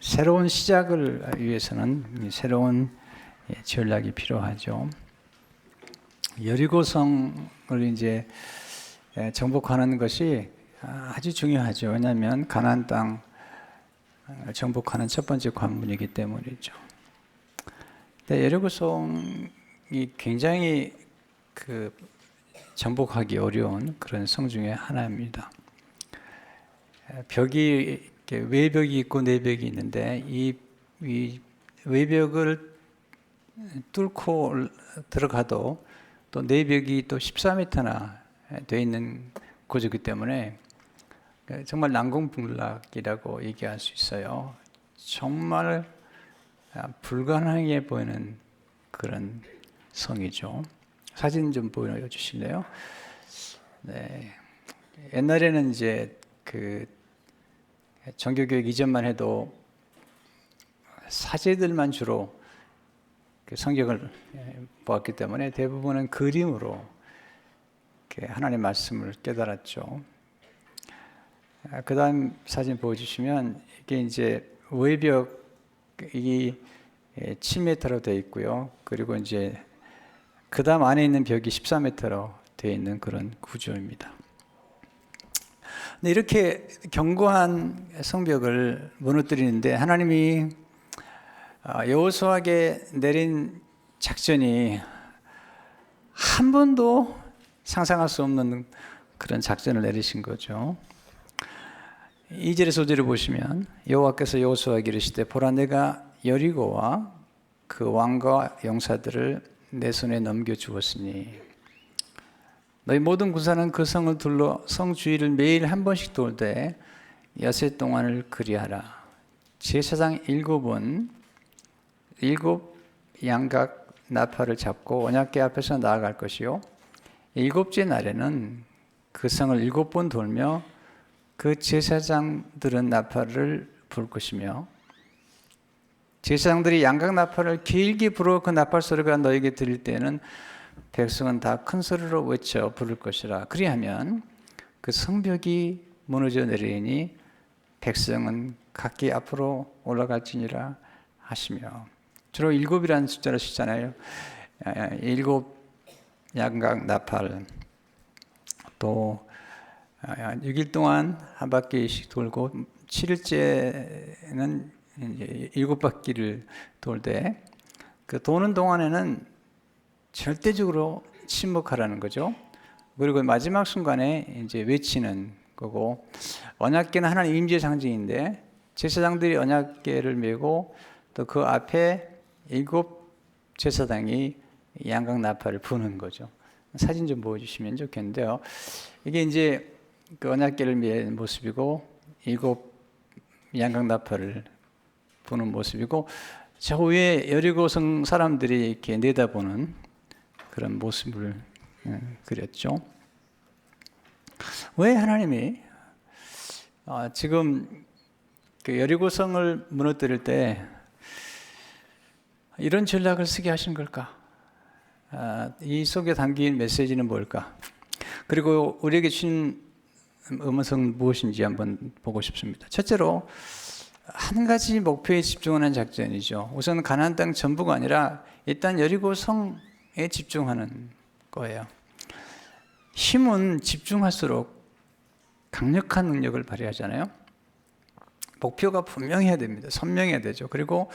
새로운 시작을 위해서는 새로운 전략이 필요하죠. 여리고성을 이제 정복하는 것이 아주 중요하죠. 왜냐하면 가나안 땅을 정복하는 첫 번째 관문이기 때문이죠. 근데 여리고성이 굉장히 정복하기 어려운 그런 성 중에 하나입니다. 벽이 외벽이 있고 내벽이 있는데 이 외벽을 뚫고 들어가도 또 내벽이 또 14m나 되어 있는 구조이기 때문에 정말 난공불락이라고 얘기할 수 있어요. 정말 불가능해 보이는 그런 성이죠. 사진 좀 보여주실래요? 네. 옛날에는 이제 정교교육 이전만 해도 사제들만 주로 성경을 보았기 때문에 대부분은 그림으로 하나님의 말씀을 깨달았죠. 그 다음 사진 보여주시면 이게 이제 외벽이 7m로 되어 있고요. 그리고 이제 그 다음 안에 있는 벽이 14m로 되어 있는 그런 구조입니다. 근데 이렇게 견고한 성벽을 무너뜨리는데 하나님이 여호수아에게 내린 작전이 한 번도 상상할 수 없는 그런 작전을 내리신 거죠. 2절의 소절을 보시면 여호와께서 여호수아에게 이르시되 보라 내가 여리고와 그 왕과 용사들을 내 손에 넘겨 주었으니 너희 모든 군사는 그 성을 둘러 성 주위를 매일 한 번씩 돌되 여세 동안을 그리하라. 제사장 7은 7 양각 나팔을 잡고 언약궤 앞에서 나아갈 것이요 7째 날에는 그 성을 7번 돌며 그 제사장들은 나팔을 불 것이며 제사장들이 양각 나팔을 길게 불어 그 나팔 소리가 너에게 들릴 때에는 백성은 다 큰 소리로 외쳐 부를 것이라. 그리하면 그 성벽이 무너져 내리니 백성은 각기 앞으로 올라갈지니라 하시며. 주로 7이라는 숫자를 쓰잖아요. 7 양각 나팔. 또 6일 동안 한 바퀴씩 돌고 7일째는 이제 7바퀴를 돌되 그 도는 동안에는 절대적으로 침묵하라는 거죠. 그리고 마지막 순간에 이제 외치는 거고, 언약궤는 하나님 임재의 상징인데 제사장들이 언약궤를 메고 또 그 앞에 7 제사장이 양각 나팔을 부는 거죠. 사진 좀 보여주시면 좋겠는데요. 이게 이제 그 언약궤를 메는 모습이고 7 양각 나팔을 부는 모습이고 저 위에 여리고성 사람들이 이렇게 내다보는 그런 모습을 그렸죠. 왜 하나님이 지금 그 여리고성을 무너뜨릴 때 이런 전략을 쓰게 하신 걸까? 이 속에 담긴 메시지는 뭘까? 그리고 우리에게 주신 음성은 무엇인지 한번 보고 싶습니다. 첫째로 한 가지 목표에 집중하는 작전이죠. 우선 가나안 땅 전부가 아니라 일단 여리고성에 집중하는 거예요. 힘은 집중할수록 강력한 능력을 발휘하잖아요. 목표가 분명해야 됩니다. 선명해야 되죠. 그리고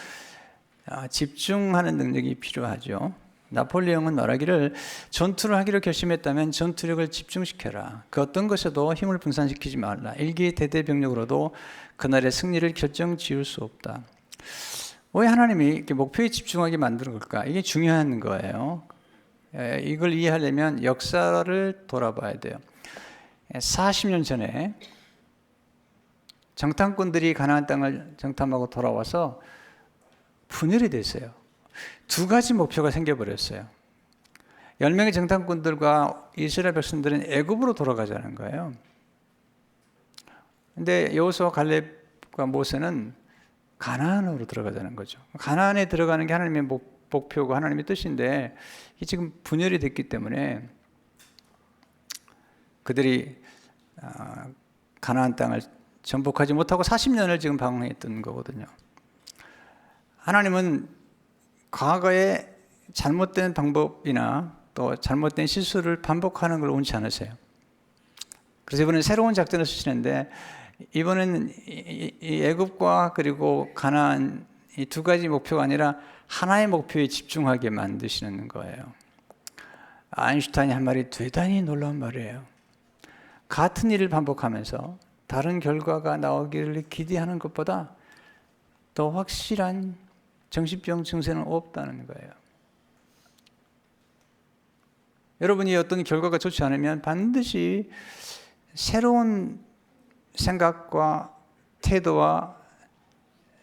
집중하는 능력이 필요하죠. 나폴레옹은 말하기를 전투를 하기로 결심했다면 전투력을 집중시켜라. 그 어떤 것에도 힘을 분산시키지 말라. 일기대대병력으로도 그날의 승리를 결정 지을 수 없다. 왜 하나님이 이렇게 목표에 집중하게 만드는 걸까? 이게 중요한 거예요. 이걸 이해하려면 역사를 돌아봐야 돼요. 40년 전에 정탐꾼들이 가나안 땅을 정탐하고 돌아와서 분열이 됐어요. 두 가지 목표가 생겨버렸어요. 10명의 정탐꾼들과 이스라엘 백성들은 애굽으로 돌아가자는 거예요. 근데 여호수아 갈렙과 모세는 가나안으로 들어가자는 거죠. 가나안에 들어가는 게 하나님의 목표고 하나님의 뜻인데 이게 지금 분열이 됐기 때문에 그들이 가나안 땅을 정복하지 못하고 40년을 지금 방황했던 거거든요. 하나님은 과거의 잘못된 방법이나 또 잘못된 실수를 반복하는 걸 원치 않으세요. 그래서 이번엔 새로운 작전을 쓰시는데, 이번엔 이 애굽과 그리고 가나안 이 두 가지 목표가 아니라 하나의 목표에 집중하게 만드시는 거예요. 아인슈타인이 한 말이 대단히 놀라운 말이에요. 같은 일을 반복하면서 다른 결과가 나오기를 기대하는 것보다 더 확실한 정신병 증세는 없다는 거예요. 여러분이 어떤 결과가 좋지 않으면 반드시 새로운 생각과 태도와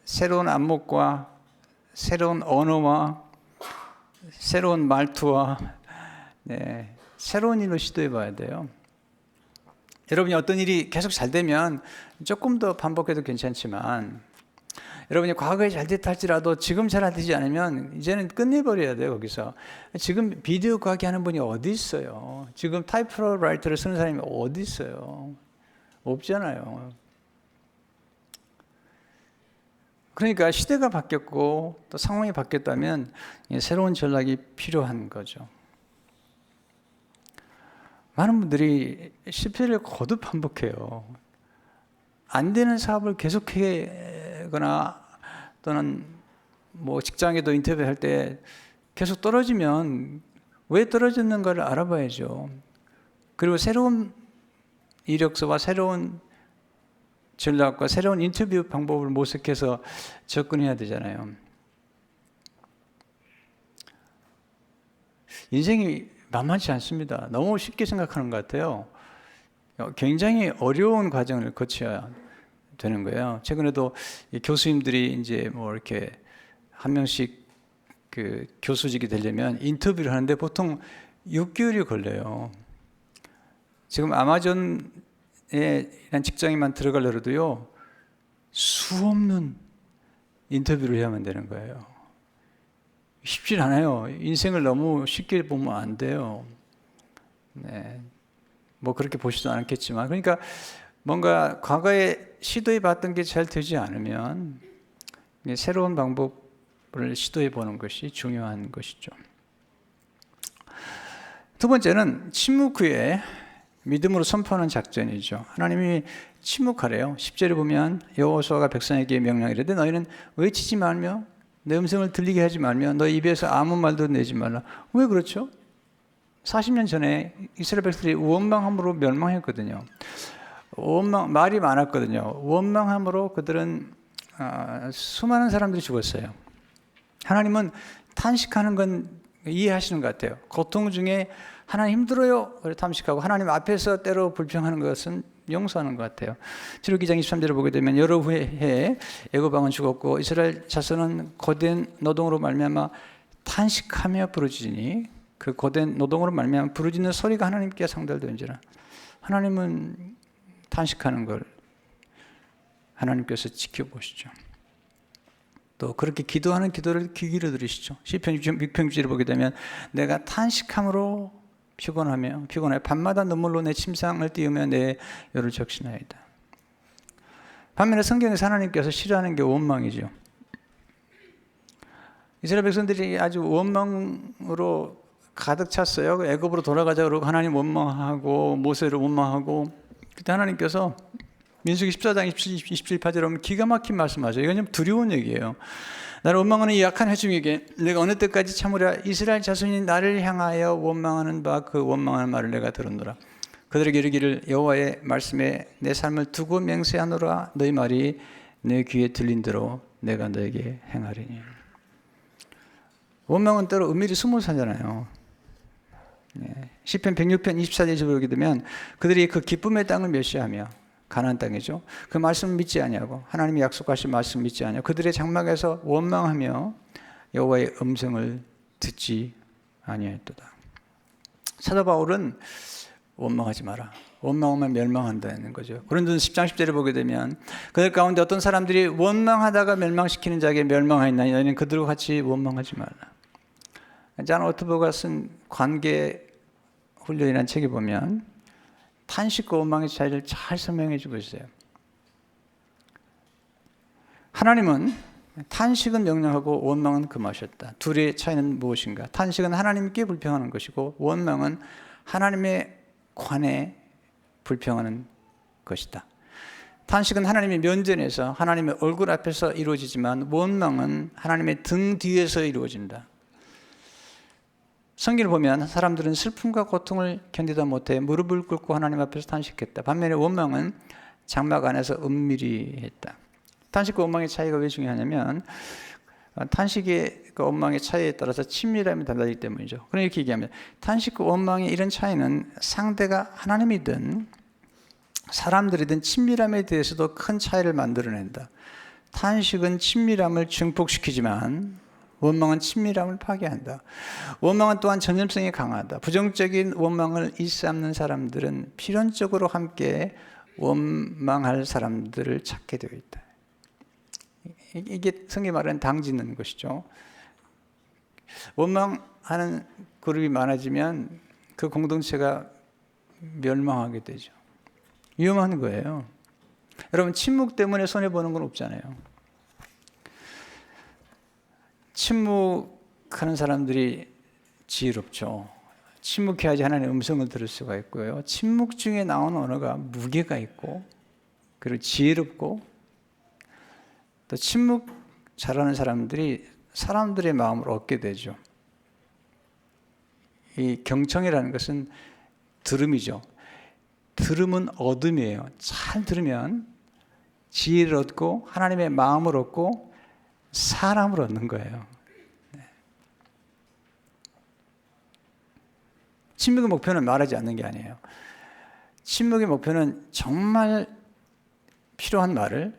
새로운 안목과 새로운 언어와 새로운 말투와 새로운 일로 시도해 봐야 돼요. 여러분이 어떤 일이 계속 잘 되면 조금 더 반복해도 괜찮지만, 여러분이 과거에 잘 됐다 할지라도 지금 잘 안 되지 않으면 이제는 끝내버려야 돼요. 거기서 지금 비디오 과기 하는 분이 어디 있어요? 지금 타이프라이터를 쓰는 사람이 어디 있어요? 없잖아요. 그러니까 시대가 바뀌었고 또 상황이 바뀌었다면 새로운 전략이 필요한 거죠. 많은 분들이 실패를 거듭 반복해요. 안 되는 사업을 계속하거나 또는 뭐 직장에도 인터뷰할 때 계속 떨어지면 왜 떨어졌는가를 알아봐야죠. 그리고 새로운 이력서와 새로운 전략과 새로운 인터뷰 방법을 모색해서 접근해야 되잖아요. 인생이 만만치 않습니다. 너무 쉽게 생각하는 것 같아요. 굉장히 어려운 과정을 거쳐야 되는 거예요. 최근에도 교수님들이 이제 뭐 이렇게 한 명씩 그 교수직이 되려면 인터뷰를 하는데 보통 6개월이 걸려요. 지금 아마존에 이런 직장에만 들어가려도요, 수없는 인터뷰를 해야만 되는 거예요. 쉽지 않아요. 인생을 너무 쉽게 보면 안 돼요. 뭐 그렇게 보시도 않겠지만, 그러니까 뭔가 과거에 시도해 봤던 게 잘 되지 않으면 새로운 방법을 시도해 보는 것이 중요한 것이죠. 두 번째는 침묵 후에 믿음으로 선포하는 작전이죠. 하나님이 침묵하래요. 10절에 보면 여호수아가 백성에게 명령이르되 너희는 외치지 말며 내 음성을 들리게 하지 말며 너희 입에서 아무 말도 내지 말라. 왜 그렇죠? 40년 전에 이스라엘 백성들이 원망함으로 멸망했거든요. 말이 많았거든요. 원망함으로 그들은 수많은 사람들이 죽었어요. 하나님은 탄식하는 건 이해하시는 것 같아요. 고통 중에 하나님 힘들어요. 그래 탐식하고 하나님 앞에서 때로 불평하는 것은 용서하는 것 같아요. 출애굽기 2장 23절을 보게 되면 여러 해에 애굽 왕은 죽었고 이스라엘 자손은 고된 노동으로 말미암아 탄식하며 부르짖으니 그 고된 노동으로 말미암아 부르짖는 소리가 하나님께 상달되는지라. 하나님은 탄식하는 걸 하나님께서 지켜보시죠. 또 그렇게 기도하는 기도를 귀 기울여 들으시죠. 시편 6편지를 보게 되면 내가 탄식함으로 피곤해 밤마다 눈물로 내 침상을 띄우며 내 혀를 적시나이다. 반면에 성경에서 하나님께서 싫어하는 게 원망이죠. 이스라엘 백성들이 아주 원망으로 가득 찼어요. 애굽으로 돌아가자 그러고 하나님 원망하고 모세를 원망하고, 그때 하나님께서 민수기 14장 27절에 보면 기가 막힌 말씀하죠. 이건 좀 두려운 얘기예요. 나를 원망하는 이 약한 회중에게 내가 어느 때까지 참으랴. 이스라엘 자손이 나를 향하여 원망하는 바 그 원망하는 말을 내가 들었노라. 그들에게 이르기를 여호와의 말씀에 내 삶을 두고 맹세하노라. 너희 말이 내 귀에 들린 대로 내가 너에게 행하리니. 원망은 때로 은밀히 숨어 살잖아요. 시편 106편 24절에 보게 되면 그들이 그 기쁨의 땅을 멸시하며 가나안 땅이죠. 그 말씀을 믿지 아니하고 하나님이 약속하신 말씀을 믿지 아니하고 그들의 장막에서 원망하며 여호와의 음성을 듣지 아니하였도다. 사도 바울은 원망하지 마라. 원망하면 멸망한다는 거죠. 고린도서 10장 10절에 보게 되면 그들 가운데 어떤 사람들이 원망하다가 멸망시키는 자에게 멸망하였나니 너희는 그들과 같이 원망하지 말라. 잔 오토버가 쓴 관계 훈련이라는 책에 보면 탄식과 원망의 차이를 잘 설명해 주고 있어요. 하나님은 탄식은 명령하고 원망은 금하셨다. 둘의 차이는 무엇인가? 탄식은 하나님께 불평하는 것이고 원망은 하나님의 관에 불평하는 것이다. 탄식은 하나님의 면전에서 하나님의 얼굴 앞에서 이루어지지만 원망은 하나님의 등 뒤에서 이루어진다. 성경을 보면 사람들은 슬픔과 고통을 견디다 못해 무릎을 꿇고 하나님 앞에서 탄식했다. 반면에 원망은 장막 안에서 은밀히 했다. 탄식과 원망의 차이가 왜 중요하냐면 탄식의 원망의 차이에 따라서 친밀함이 달라지기 때문이죠. 그럼 이렇게 얘기하면 탄식과 원망의 이런 차이는 상대가 하나님이든 사람들이든 친밀함에 대해서도 큰 차이를 만들어낸다. 탄식은 친밀함을 증폭시키지만 원망은 친밀함을 파괴한다. 원망은 또한 전염성이 강하다. 부정적인 원망을 일삼는 사람들은 필연적으로 함께 원망할 사람들을 찾게 되어 있다. 이게 성경이 말하는 당짓는 것이죠. 원망하는 그룹이 많아지면 그 공동체가 멸망하게 되죠. 위험한 거예요. 여러분, 침묵 때문에 손해보는 건 없잖아요. 침묵하는 사람들이 지혜롭죠. 침묵해야지 하나님의 음성을 들을 수가 있고요. 침묵 중에 나오는 언어가 무게가 있고 그리고 지혜롭고 또 침묵 잘하는 사람들이 사람들의 마음을 얻게 되죠. 이 경청이라는 것은 들음이죠. 들음은 얻음이에요. 잘 들으면 지혜를 얻고 하나님의 마음을 얻고 사람을 얻는 거예요. 침묵의 목표는 말하지 않는 게 아니에요. 침묵의 목표는 정말 필요한 말을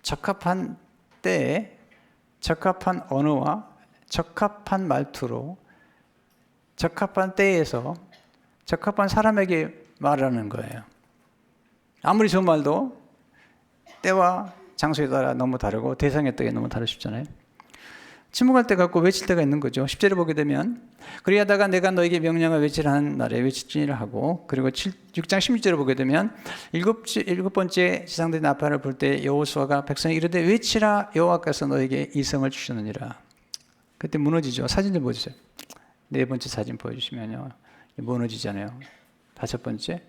적합한 때에 적합한 언어와 적합한 말투로 적합한 때에서 적합한 사람에게 말하는 거예요. 아무리 좋은 말도 때와 장소에 따라 너무 다르고 대상에 따라 너무 다를 수 있잖아요. 침묵할 때 갖고 외칠 때가 있는 거죠. 10절에 보게 되면 그리하다가 내가 너에게 명령을 외치라는 날에 외치지를 하고, 그리고 6장 16절에 보게 되면 일곱 번째 지상들이 나팔을 불 때 여호수아가 백성이 이르되 외치라 여호와께서 너에게 이 성을 주셨느니라. 그때 무너지죠. 사진 좀 보여주세요. 네 번째 사진 보여주시면요, 무너지잖아요. 다섯 번째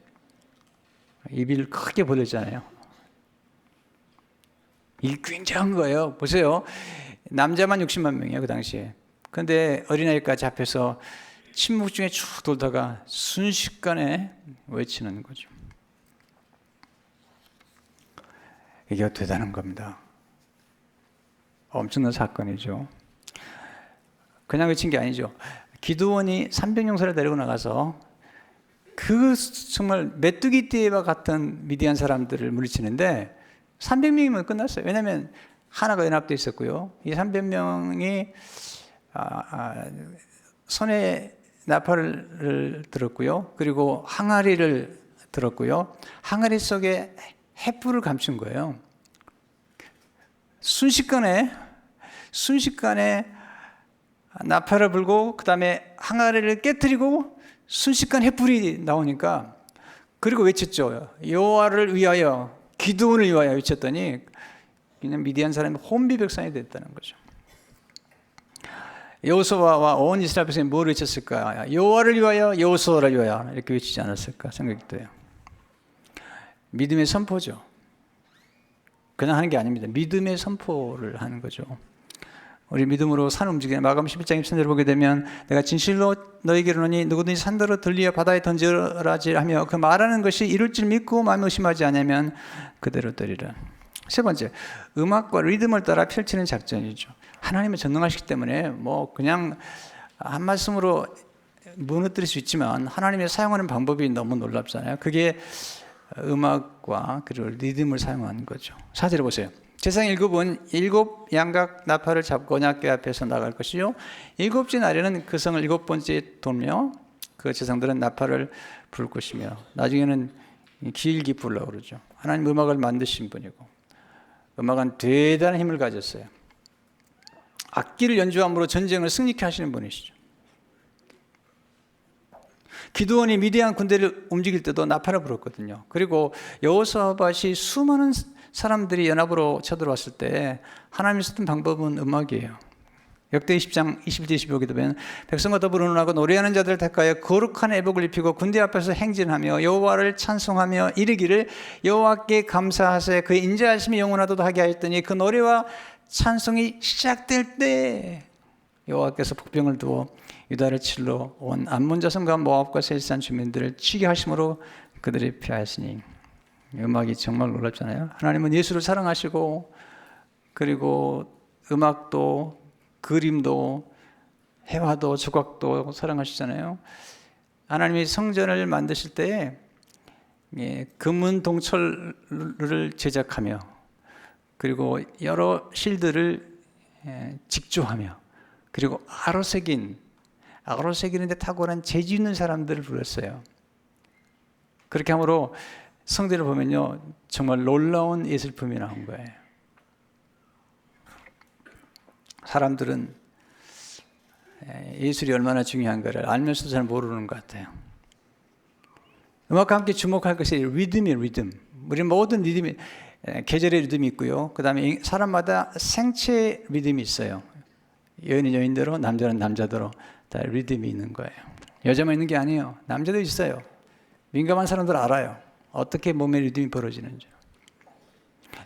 입을 크게 벌렸잖아요. 이 굉장한 거예요. 보세요. 남자만 60만 명이에요, 그 당시에. 그런데 어린아이까지 합해서 침묵 중에 쭉 돌다가 순식간에 외치는 거죠. 이게 대단한 겁니다. 엄청난 사건이죠. 그냥 외친 게 아니죠. 기드온이 300용사를 데리고 나가서 그 정말 메뚜기 떼와 같은 미디안 사람들을 물리치는데 300명이면 끝났어요. 왜냐하면 하나가 연합되어 있었고요. 이 300명이 손에 나팔을 들었고요. 그리고 항아리를 들었고요. 항아리 속에 횃불을 감춘 거예요. 순식간에 나팔을 불고 그 다음에 항아리를 깨뜨리고 순식간에 횃불이 나오니까, 그리고 외쳤죠. 여호와를 위하여, 기드온을 위하여 외쳤더니 그냥 미디안 사람이 혼비백산이 됐다는 거죠. 여호수아와 온 이스라엘 백성이 뭘 외쳤을까? 여호와를 위하여, 여호수아를 위하여 이렇게 외치지 않았을까 생각이 돼요. 믿음의 선포죠. 그냥 하는 게 아닙니다. 믿음의 선포를 하는 거죠. 우리 믿음으로 산 움직이는 마가복음 11장 23절을 보게 되면 내가 진실로 너에게 이르노니 누구든지 산더러 들리어 바다에 던져라지 하며 그 말하는 것이 이룰 줄 믿고 마음에 의심하지 않으면 그대로 되리라. 세 번째, 음악과 리듬을 따라 펼치는 작전이죠. 하나님은 전능하시기 때문에 뭐 그냥 한 말씀으로 무너뜨릴 수 있지만 하나님의 사용하는 방법이 너무 놀랍잖아요. 그게 음악과 그리고 리듬을 사용하는 거죠. 4절에 보세요. 제상 7은 7 양각 나팔을 잡고 언약궤 앞에서 나갈 것이요, 7째 날에는 그 성을 7번째 돌며 그 제상들은 나팔을 불 것이며, 나중에는 길게 불라고 그러죠. 하나님 음악을 만드신 분이고 음악은 대단한 힘을 가졌어요. 악기를 연주함으로 전쟁을 승리케 하시는 분이시죠. 기드온이 미디안 군대를 움직일 때도 나팔을 불었거든요. 그리고 여호사밧이 수많은 사람들이 연합으로 쳐들어왔을 때 하나님이 썼던 방법은 음악이에요. 역대기 10장 21-25기도 보면 백성과 더불어 논하고 노래하는 자들을 택하여 거룩한 애복을 입히고 군대 앞에서 행진하며 여호와를 찬송하며 이르기를 여호와께 감사하세 그의 인자하심이 영원하도록 하게 하였더니 그 노래와 찬송이 시작될 때 여호와께서 복병을 두어 유다를 칠러 온 암몬 자손과 모압과 세일산 주민들을 치게 하심으로 그들이 피하였으니 음악이 정말 놀랍잖아요. 하나님은 예수를 사랑하시고 그리고 음악도 그림도 해화도 조각도 사랑하시잖아요. 하나님이 성전을 만드실 때 금은 동철을 제작하며 그리고 여러 실들을 직조하며 그리고 아로새기는데 탁월한 재주 있는 사람들을 불렀어요. 그렇게 함으로 성전을 보면요 정말 놀라운 예술품이 나온 거예요. 사람들은 예술이 얼마나 중요한가를 알면서도 잘 모르는 것 같아요. 음악과 함께 주목할 것이 리듬이에요. 리듬. 우리 모든 리듬이 계절의 리듬이 있고요. 그 다음에 사람마다 생체 리듬이 있어요. 여인은 여인대로 남자는 남자대로 다 리듬이 있는 거예요. 여자만 있는 게 아니에요. 남자도 있어요. 민감한 사람들 알아요. 어떻게 몸의 리듬이 벌어지는지.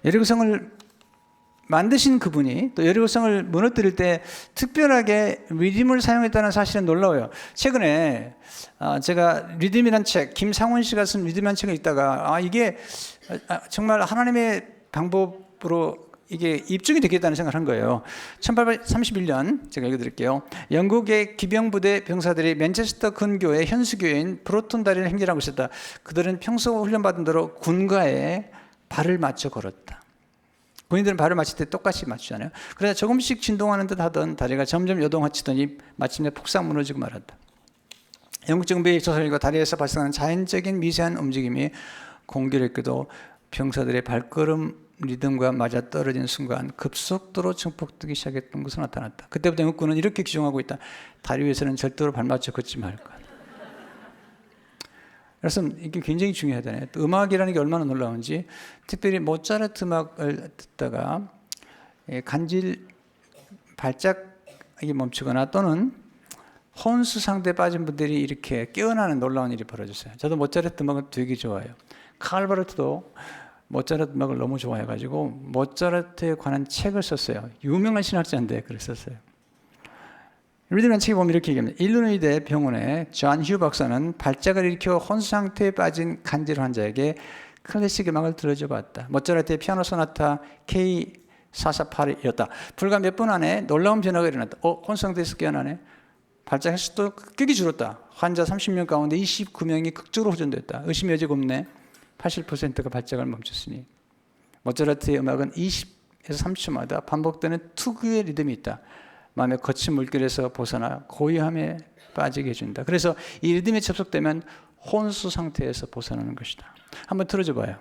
여리고성을 만드신 그분이 또 여리고성을 무너뜨릴 때 특별하게 리듬을 사용했다는 사실은 놀라워요. 최근에 제가 리듬이란 책, 김상훈 씨가 쓴 리듬이란 책을 읽다가 이게 정말 하나님의 방법으로 이게 입증이 되겠다는 생각을 한 거예요. 1831년 제가 읽어드릴게요. 영국의 기병부대 병사들이 맨체스터 근교의 현수교회인 브로튼 다리를 행진하고 있었다. 그들은 평소 훈련받은 대로 군가에 발을 맞춰 걸었다. 군인들은 발을 맞출 때 똑같이 맞추잖아요. 그러다 조금씩 진동하는 듯 하던 다리가 점점 요동하치더니 마침내 폭삭 무너지고 말았다. 영국 정부의 조사일과 다리에서 발생하는 자연적인 미세한 움직임이 공교롭게도 병사들의 발걸음 리듬과 맞아떨어진 순간 급속도로 증폭되기 시작했던 것으로 나타났다. 그때부터 영국군은 이렇게 규정하고 있다. 다리 위에서는 절대로 발맞춰 걷지 말 것. 그래서 이게 굉장히 중요하잖아요. 또 음악이라는 게 얼마나 놀라운지 특별히 모차르트 음악을 듣다가 간질 발작이 멈추거나 또는 혼수 상태에 빠진 분들이 이렇게 깨어나는 놀라운 일이 벌어졌어요. 저도 모차르트 음악을 되게 좋아해요. 칼 바르트도 모차르트 음악을 너무 좋아해가지고 모차르트에 관한 책을 썼어요. 유명한 신학자인데 그랬었어요. 리듬이라는 책에 보면 이렇게 얘기합니다. 일리노이대 병원의 존 휴 박사는 발작을 일으켜 혼수 상태에 빠진 간질 환자에게 클래식 음악을 들려줘 봤다. 모차르트의 피아노 소나타 K448이었다. 불과 몇 분 안에 놀라운 변화가 일어났다. 혼수 상태에서 깨어나네. 발작 횟수도 급격히 줄었다. 환자 30명 가운데 29명이 극적으로 호전됐다. 의심의 여지가 없네. 80%가 발작을 멈췄으니. 모차르트의 음악은 20에서 30초마다 반복되는 특유의 리듬이 있다. 마음의 거친 물결에서 벗어나 고요함에 빠지게 해준다. 그래서 이 리듬에 접속되면 혼수 상태에서 벗어나는 것이다. 한번 틀어줘 봐요.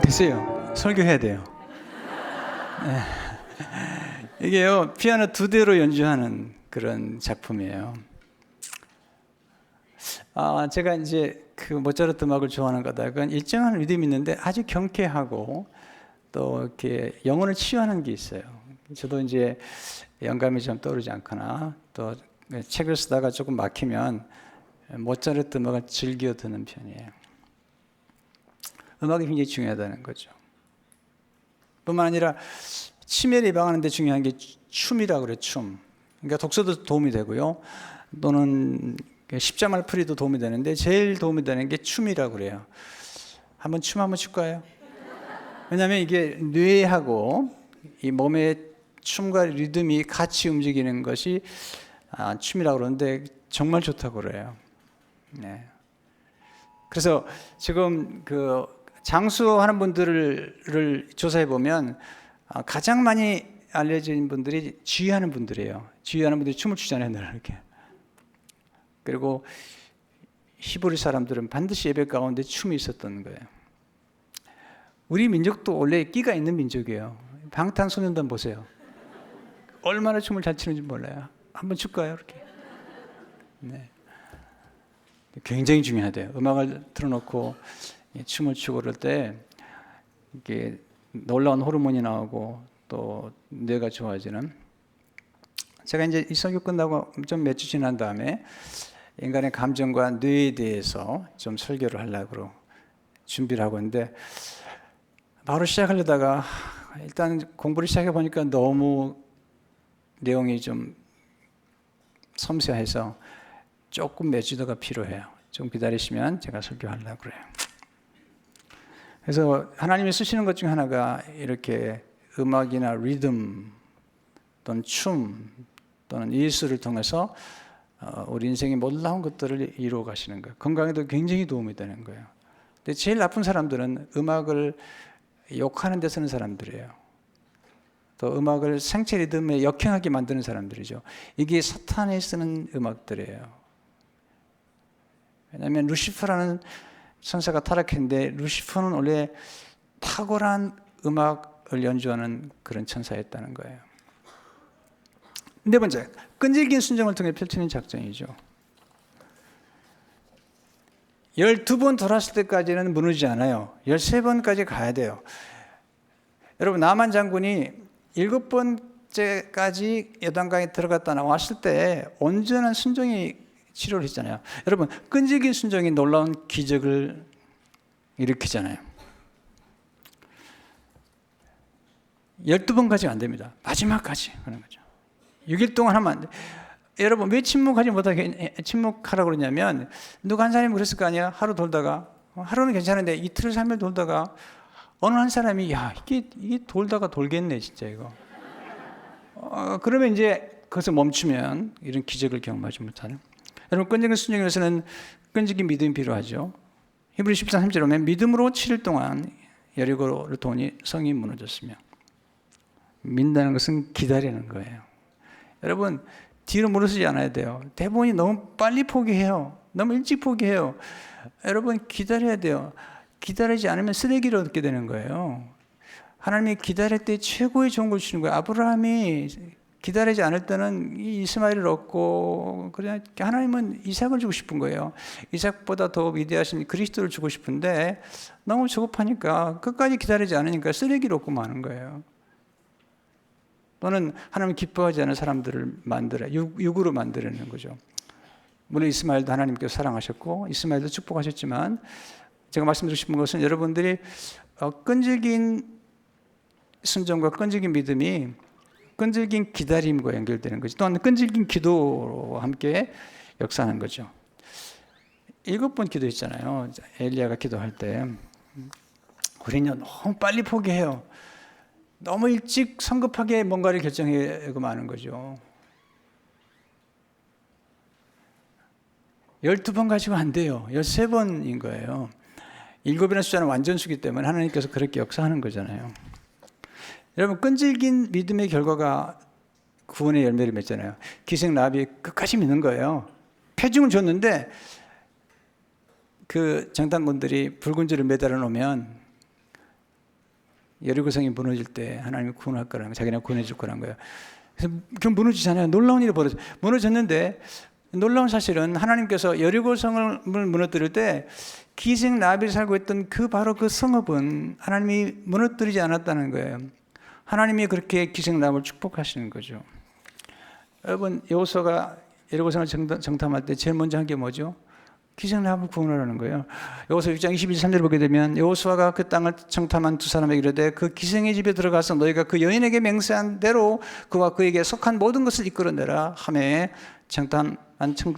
됐어요. 설교해야 돼요. 네. 이게요, 피아노 2대로 연주하는 그런 작품이에요. 제가 이제 그 모차르트 음악을 좋아하는 거다가 일정한 리듬이 있는데 아주 경쾌하고 또 이렇게 영혼을 치유하는 게 있어요. 저도 이제 영감이 좀 떠오르지 않거나 또 책을 쓰다가 조금 막히면 모차르트 음악을 즐겨 듣는 편이에요. 음악이 굉장히 중요하다는 거죠. 뿐만 아니라 치매를 예방하는 데 중요한 게 춤이라고 그래요. 춤. 그러니까 독서도 도움이 되고요. 또는 십자말 풀이도 도움이 되는데 제일 도움이 되는 게 춤이라고 그래요. 한번 춤 한번 출까요? 왜냐하면 이게 뇌하고 이 몸의 춤과 리듬이 같이 움직이는 것이 춤이라고 그러는데 정말 좋다고 그래요. 네. 그래서 지금 그 장수하는 분들을 조사해 보면 가장 많이 알려진 분들이 지휘하는 분들이에요. 지휘하는 분들이 춤을 추잖아요, 늘 이렇게. 그리고 히브리 사람들은 반드시 예배 가운데 춤이 있었던 거예요. 우리 민족도 원래 끼가 있는 민족이에요. 방탄소년단 보세요. 얼마나 춤을 잘 추는지 몰라요. 한번 출까요, 이렇게? 네. 굉장히 중요하대요. 음악을 틀어놓고 춤을 추고 그럴 때 이게 놀라운 호르몬이 나오고 또 뇌가 좋아지는. 제가 이제 이 설교 끝나고 좀 몇 주 지난 다음에 인간의 감정과 뇌에 대해서 좀 설교를 하려고 준비를 하고 있는데 바로 시작하려다가 일단 공부를 시작해 보니까 너무 내용이 좀 섬세해서 조금 몇 주더가 필요해요. 좀 기다리시면 제가 설교하려고 그래요. 그래서 하나님이 쓰시는 것 중 하나가 이렇게 음악이나 리듬 또는 춤 또는 예술을 통해서 우리 인생의 놀라운 것들을 이루어 가시는 거예요. 건강에도 굉장히 도움이 되는 거예요. 근데 제일 나쁜 사람들은 음악을 욕하는 데 쓰는 사람들이에요. 또 음악을 생체 리듬에 역행하게 만드는 사람들이죠. 이게 사탄이 쓰는 음악들이에요. 왜냐하면 루시퍼라는 천사가 타락했는데 루시퍼는 원래 탁월한 음악을 연주하는 그런 천사였다는 거예요. 네 번째, 끈질긴 순종을 통해 펼치는 작전이죠. 12번 돌았을 때까지는 무너지지 않아요. 13번까지 가야 돼요. 여러분, 나만 장군이 7번째까지 요단강에 들어갔다 나왔을 때 온전한 순종이 치료를 했잖아요. 여러분, 끈질긴 순종이 놀라운 기적을 일으키잖아요. 12번까지 안 됩니다. 마지막까지 하는 거죠. 6일 동안 하면 안 돼. 여러분, 왜 침묵하라고 그러냐면 누가 한 사람이 그랬을 거 아니야. 하루 돌다가, 하루는 괜찮은데 이틀 3일 돌다가 어느 한 사람이 야 이게 돌다가 돌겠네 진짜 이거. 그러면 이제 거기서 멈추면 이런 기적을 경험하지 못하는. 여러분, 끈질긴 순종에 위해서는 끈질긴 믿음이 필요하죠. 히브리 13장 3절에 보면 믿음으로 7일 동안 여리고를 도니 성이 무너졌으며. 믿는다는 것은 기다리는 거예요. 여러분, 뒤로 물러서지 않아야 돼요. 대부분이 너무 빨리 포기해요. 너무 일찍 포기해요. 여러분, 기다려야 돼요. 기다리지 않으면 쓰레기를 얻게 되는 거예요. 하나님이 기다릴 때 최고의 좋은 걸 주시는 거예요. 아브라함이 기다리지 않을 때는 이 이스마엘을 얻고, 그래 하나님은 이삭을 주고 싶은 거예요. 이삭보다 더 위대하신 그리스도를 주고 싶은데 너무 조급하니까 끝까지 기다리지 않으니까 쓰레기를 얻고 마는 거예요. 또는 하나님 기뻐하지 않은 사람들을 육으로 만들어내는 거죠. 물론 이스마엘도 하나님께서 사랑하셨고 이스마엘도 축복하셨지만 제가 말씀드리고 싶은 것은 여러분들이 끈질긴 순종과 끈질긴 믿음이 끈질긴 기다림과 연결되는 거죠. 또한 끈질긴 기도와 함께 역사하는 거죠. 7번 기도했잖아요. 엘리야가 기도할 때 우리는 너무 빨리 포기해요. 너무 일찍 성급하게 뭔가를 결정하고 마는 거죠. 12번 가지고 안 돼요. 13번인 거예요. 7이라는 숫자는 완전수기 때문에 하나님께서 그렇게 역사하는 거잖아요. 여러분, 끈질긴 믿음의 결과가 구원의 열매를 맺잖아요. 기생 라합이 끝까지 믿는 거예요. 표징을 줬는데 그 정탐꾼들이 붉은 줄을 매달아 놓으면 여리고성이 무너질 때 하나님이 구원할 거라는 거예요. 자기네가 구원해 줄 거라는 거예요. 그래서 그럼 무너지잖아요. 놀라운 일이 벌어져요. 무너졌는데 놀라운 사실은 하나님께서 여리고성을 무너뜨릴 때 기생 라합이 살고 있던 바로 그 성읍은 하나님이 무너뜨리지 않았다는 거예요. 하나님이 그렇게 기생 라합을 축복하시는 거죠. 여러분, 여호수아가 여리고성을 정탐할 때 제일 먼저 한 게 뭐죠? 기생 라합을 구원하라는 거예요. 여호수아 6장 22-23절 보게 되면 여호수아가 그 땅을 정탐한 두 사람에게 이르되 그 기생의 집에 들어가서 너희가 그 여인에게 맹세한 대로 그와 그에게 속한 모든 것을 이끌어내라 하매 정탐한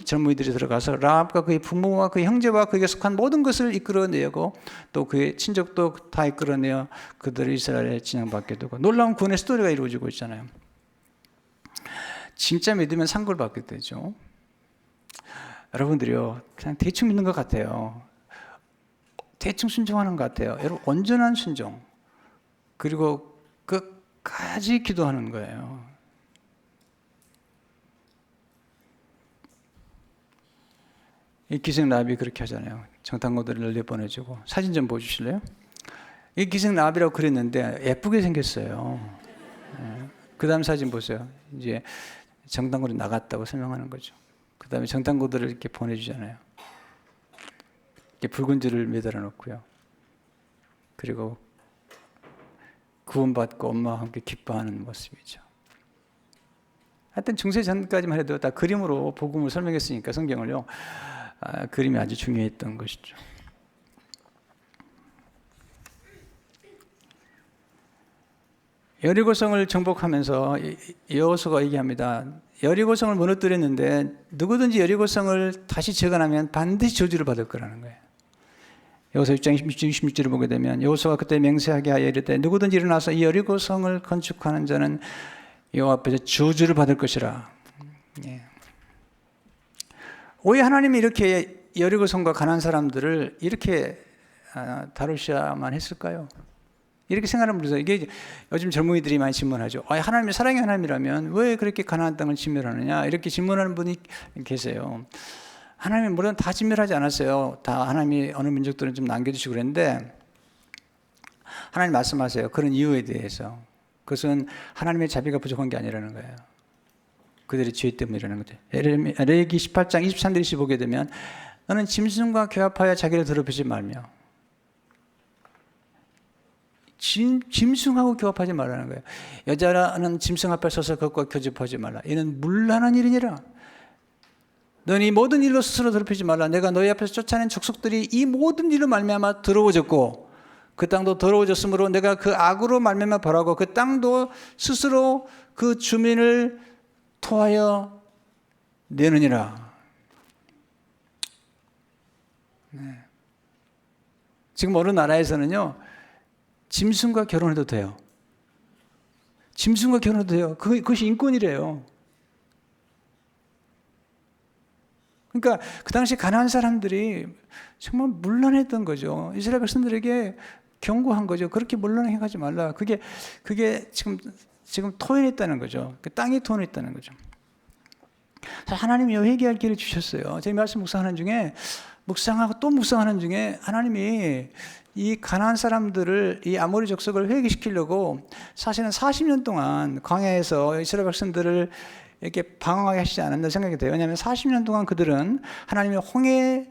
젊은이들이 들어가서 라합과 그의 부모와 그의 형제와 그에게 속한 모든 것을 이끌어내고 또 그의 친족도 다 이끌어내어 그들을 이스라엘에 진영받게 되고 놀라운 구원의 스토리가 이루어지고 있잖아요. 진짜 믿으면 상급을 받게 되죠. 여러분들이요, 그냥 대충 믿는 것 같아요. 대충 순종하는 것 같아요. 여러분, 온전한 순종, 그리고 끝까지 기도하는 거예요. 이 기생 라합이 그렇게 하잖아요. 정탐꾼들을 내보내주고. 사진 좀 보여주실래요? 이 기생 라합이라고 그랬는데 예쁘게 생겼어요. 그 다음 사진 보세요. 이제 정탐꾼이 나갔다고 설명하는 거죠. 그 다음에 정탐꾼들을 이렇게 보내주잖아요. 이렇게 붉은 줄을 매달아 놓고요. 그리고 구원받고 엄마와 함께 기뻐하는 모습이죠. 하여튼 중세 전까지만 해도 다 그림으로 복음을 설명했으니까 성경을요. 그림이 아주 중요했던 것이죠. 여리고성을 정복하면서 여호수아가 얘기합니다. 여리고성을 무너뜨렸는데 누구든지 여리고성을 다시 재건하면 반드시 저주를 받을 거라는 거예요. 여호수아 6장 26절을 보게 되면 여호수아가 그때 맹세하게 하여 이르되 누구든지 일어나서 이 여리고성을 건축하는 자는 여호와 앞에서 저주를 받을 것이라. 예. 왜 하나님이 이렇게 여리고성과 가난한 사람들을 이렇게 다루셔야만 했을까요? 이렇게 생각하면 그래서 이게 요즘 젊은이들이 많이 질문하죠. 하나님이 사랑의 하나님이라면 왜 그렇게 가나안 땅을 진멸하느냐? 이렇게 질문하는 분이 계세요. 하나님이 물론 다 진멸하지 않았어요. 다 하나님이 어느 민족들은 좀 남겨두시고 그랬는데 하나님 말씀하세요. 그런 이유에 대해서. 그것은 하나님의 자비가 부족한 게 아니라는 거예요. 그들의 죄 때문이라는 거죠. 레위기 18장 23절을 보게 되면 너는 짐승과 교합하여 자기를 더럽히지 말며 짐승하고 교합하지 말라는 거예요. 여자는 짐승 앞에 서서 그것과 교집하지 말라. 이는 문란한 일이니라. 너는 이 모든 일로 스스로 더럽히지 말라. 내가 너희 앞에서 쫓아낸 족속들이 이 모든 일로 말미암아 더러워졌고 그 땅도 더러워졌으므로 내가 그 악으로 말미암아 벌하고 그 땅도 스스로 그 주민을 토하여 내느니라. 네. 지금 어느 나라에서는요 짐승과 결혼해도 돼요. 짐승과 결혼해도 돼요. 그것이 인권이래요. 그러니까 그 당시 가난한 사람들이 정말 문란했던 거죠. 이스라엘 백성들에게 경고한 거죠. 그렇게 문란하게 가지 말라. 그게 지금 토해냈다는 거죠. 그 땅이 토해냈다는 거죠. 하나님이 회개할 기회를 주셨어요. 제 말씀 묵상하는 중에 묵상하고 또 묵상하는 중에 하나님이 이 가난한 사람들을 이 아모리 족속을 회개시키려고 사실은 40년 동안 광야에서 이스라엘 백성들을 이렇게 방황하게 하시지 않았나 생각이 돼요. 왜냐하면 40년 동안 그들은 하나님의 홍해를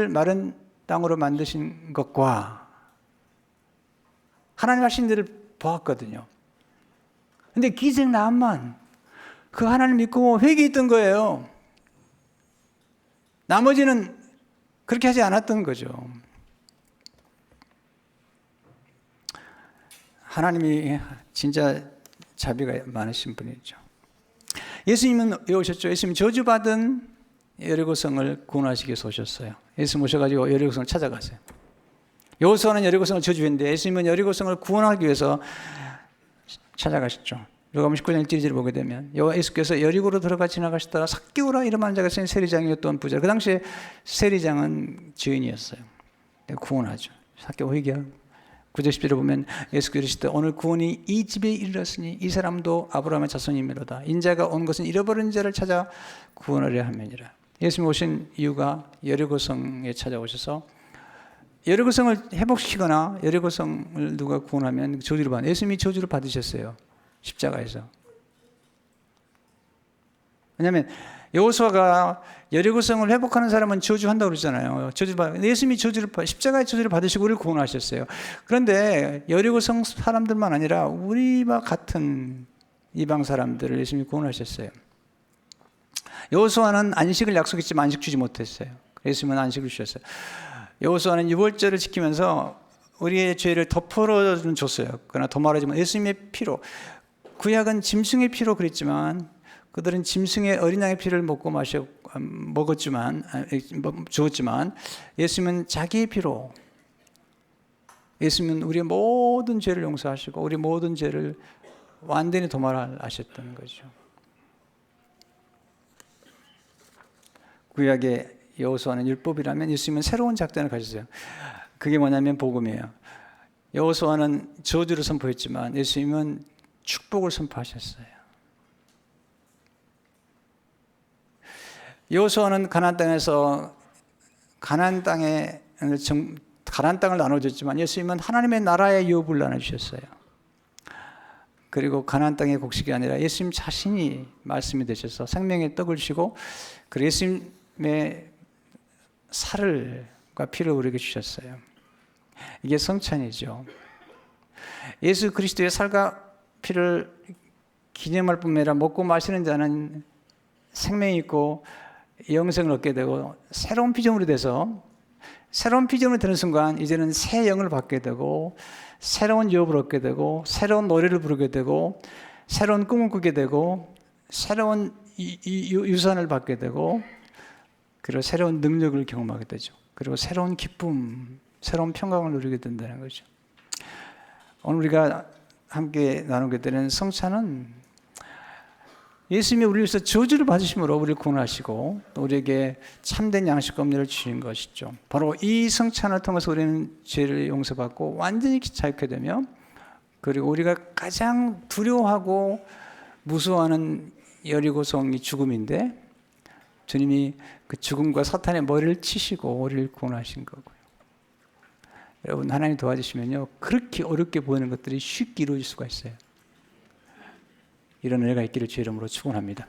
마른 땅으로 만드신 것과 하나님 하신 일을 보았거든요. 근데 기생 나함만 그 하나님 믿고 회개했던 거예요. 나머지는 그렇게 하지 않았던 거죠. 하나님이 진짜 자비가 많으신 분이죠. 예수님은 왜 오셨죠? 예수님은 저주받은 여리고성을 구원하시기 위해서 오셨어요. 예수님 오셔가지고 여리고성을 찾아가세요. 여호수아는 여리고성을 저주했는데 예수님은 여리고성을 구원하기 위해서 찾아가셨죠. 누가복음 19장 1절을 보게 되면 예수께서 여리고로 들어가 지나가시다가 삭개오라 이름하는 자가 있으니 세리장이었던 부자. 그 당시에 세리장은 죄인이었어요. 구원하죠. 삭개오 회개하고. 9절 10절에 보면 예수께서 이르시되 오늘 구원이 이 집에 이르렀으니 이 사람도 아브라함의 자손이미로다. 인자가 온 것은 잃어버린 자를 찾아 구원하려 함이니라. 예수님 오신 이유가 여리고성에 찾아오셔서 여리고성을 회복시키거나 여리고성을 누가 구원하면 저주를 받는, 예수님이 저주를 받으셨어요. 십자가에서. 왜냐하면 여호수아가 여리고성을 회복하는 사람은 저주한다고 그러잖아요. 예수님이 십자가의 저주를 받으시고 우리를 구원하셨어요. 그런데 여리고성 사람들만 아니라 우리와 같은 이방 사람들을 예수님이 구원하셨어요. 여호수아는 안식을 약속했지만 안식 주지 못했어요. 예수님은 안식을 주셨어요. 여호수아는 유월절을 지키면서 우리의 죄를 덮어줘 줬어요. 그러나 더 말하자면 예수님의 피로, 구약은 짐승의 피로 그랬지만 그들은 짐승의 어린 양의 피를 주었지만 예수님은 자기의 피로, 예수님은 우리의 모든 죄를 용서하시고 우리 모든 죄를 완전히 도말하셨던 거죠. 구약의 여호수아는 율법이라면 예수님은 새로운 작전을 가졌어요. 그게 뭐냐면 복음이에요. 여호수아는 저주를 선포했지만 예수님은 축복을 선포하셨어요. 여호수아는 가나안 땅에서 가나안 땅을 나눠줬지만 예수님은 하나님의 나라의 유업을 나눠주셨어요. 그리고 가나안 땅의 곡식이 아니라 예수님 자신이 말씀이 되셔서 생명의 떡을 주시고 그리고 예수님의 살과 피를 우리에게 주셨어요. 이게 성찬이죠. 예수 그리스도의 살과 피를 기념할 뿐만 아니라 먹고 마시는 자는 생명이 있고 영생을 얻게 되고 새로운 피조물이 돼서 새로운 피조물이 되는 순간 이제는 새 영을 받게 되고 새로운 유업을 얻게 되고 새로운 노래를 부르게 되고 새로운 꿈을 꾸게 되고 새로운 유산을 받게 되고 그리고 새로운 능력을 경험하게 되죠. 그리고 새로운 기쁨, 새로운 평강을 누리게 된다는 거죠. 오늘 우리가 함께 나누게 되는 성찬은 예수님이 우리를 위해서 저주를 받으심으로 우리를 구원하시고 또 우리에게 참된 양식과 은혜를 주신 것이죠. 바로 이 성찬을 통해서 우리는 죄를 용서받고 완전히 자유케 되며 그리고 우리가 가장 두려워하고 무서워하는 여리고성이 죽음인데 주님이 그 죽음과 사탄의 머리를 치시고 우리를 구원하신 거고요. 여러분 하나님 도와주시면요 그렇게 어렵게 보이는 것들이 쉽게 이루어질 수가 있어요. 이런 은혜가 있기를 주의 이름으로 축원합니다.